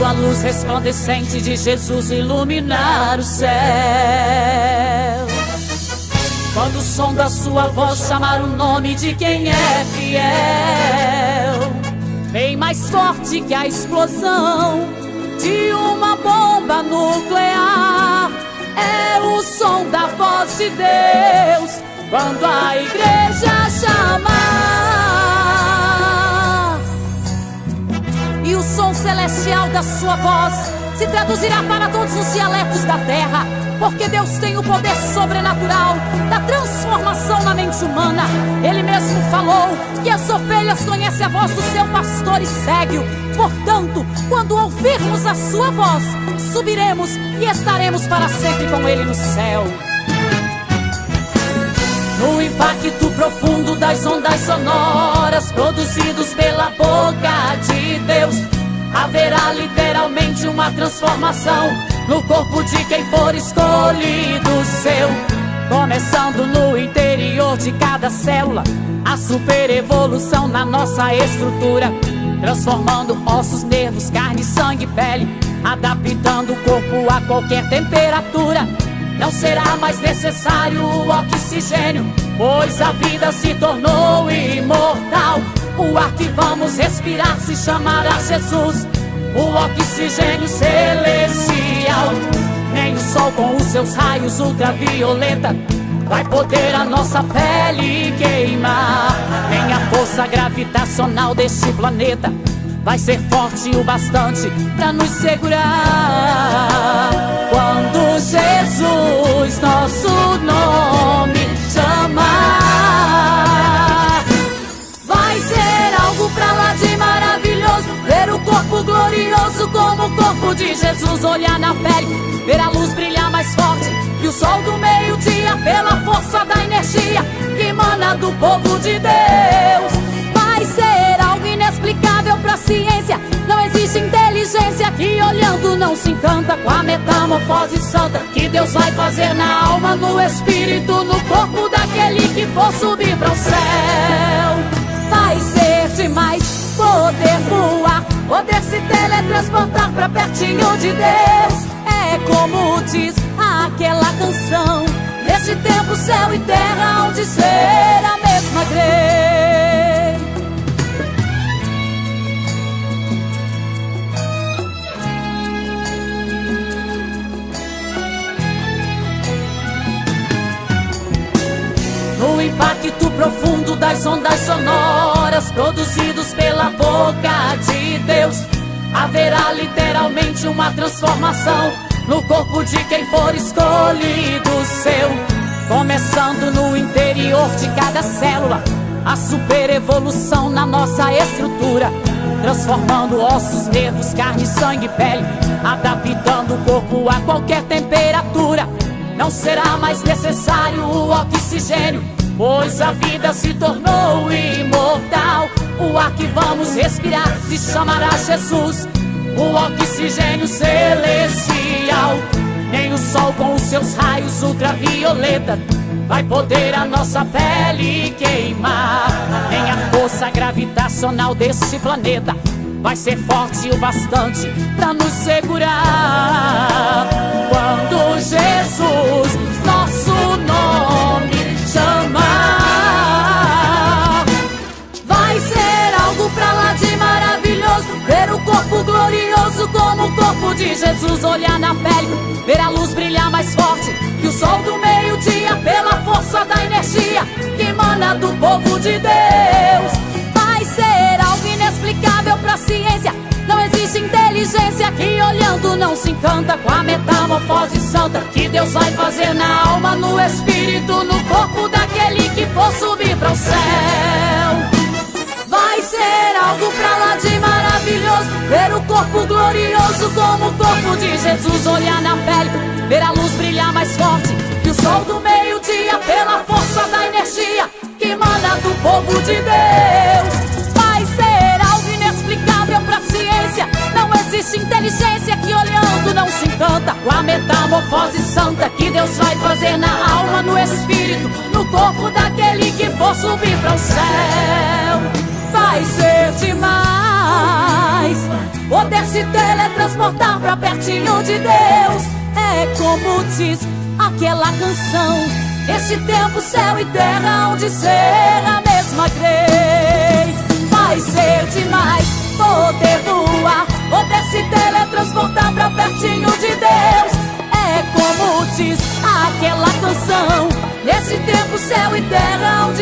Quando a luz resplandecente de Jesus iluminar o céu, quando o som da sua voz chamar o nome de quem é fiel, bem mais forte que a explosão de uma bomba nuclear, é o som da voz de Deus quando a igreja chamar. E o som celestial da sua voz se traduzirá para todos os dialetos da terra, porque Deus tem o poder sobrenatural da transformação na mente humana. Ele mesmo falou que as ovelhas conhecem a voz do seu pastor e seguem-o. Portanto, quando ouvirmos a sua voz, subiremos e estaremos para sempre com ele no céu. No impacto profundo das ondas sonoras produzidos pela boca de Deus, haverá literalmente uma transformação no corpo de quem for escolhido seu. Começando no interior de cada célula, a super evolução na nossa estrutura, transformando ossos, nervos, carne, sangue e pele, adaptando o corpo a qualquer temperatura. Não será mais necessário o oxigênio, pois a vida se tornou imortal. O ar que vamos respirar se chamará Jesus, o oxigênio celestial. Nem o sol com os seus raios ultravioleta vai poder a nossa pele queimar, nem a força gravitacional deste planeta vai ser forte o bastante pra nos segurar. Quando Jesus nosso nome chamar, vai ser algo pra lá de maravilhoso, ver o corpo glorioso como o corpo de Jesus, olhar na pele, ver a luz brilhar mais forte que o sol do meio-dia, pela força da energia que emana do povo de Deus. Vai ser algo inexplicável pra ciência, não existe inteligência que olhando não se encanta com a metamorfose santa que Deus vai fazer na alma, no espírito, no corpo daquele que for subir para o céu. Vai ser demais poder voar, poder se teletransportar pra pertinho de Deus. É como diz aquela canção, neste tempo céu e terra hão de ser a mesma grei. No impacto profundo das ondas sonoras produzidos pela boca de Deus, haverá literalmente uma transformação no corpo de quem for escolhido seu. Começando no interior de cada célula, a super evolução na nossa estrutura, transformando ossos, nervos, carne, sangue e pele, adaptando o corpo a qualquer temperatura. Não será mais necessário o oxigênio, pois a vida se tornou imortal. O ar que vamos respirar se chamará Jesus, o oxigênio celestial. Nem o sol com os seus raios ultravioleta vai poder a nossa pele queimar, nem a força gravitacional deste planeta vai ser forte o bastante pra nos segurar. Quando Jesus nosso nome chamar, vai ser algo pra lá de maravilhoso, ver o corpo glorioso como o corpo de Jesus, olhar na pele, ver a luz brilhar mais forte que o sol do meio-dia, pela força da energia que emana do povo de Deus. Vai ser algo inexplicável pra ciência, não existe inteligência que olhando não se encanta com a metamorfose santa que Deus vai fazer na alma, no espírito, no corpo daquele que for subir para o céu. Vai ser algo pra lá de maravilhoso, ver o corpo glorioso como o corpo de Jesus, olhar na pele, ver a luz brilhar mais forte que o sol do meio-dia, pela força da energia que emana do povo de Deus. Vai ser algo inexplicável pra ciência, não existe inteligência que olhando não se encanta com a metamorfose santa que Deus vai fazer na alma, no espírito, no corpo daquele que for subir para o céu. Vai ser demais poder se teletransportar pra pertinho de Deus. É como diz aquela canção: esse tempo, céu e terra hão de ser a mesma, creio. Vai ser demais poder voar, poder se teletransportar pra pertinho de Deus. É como diz aquela canção: nesse tempo, céu e terra hão de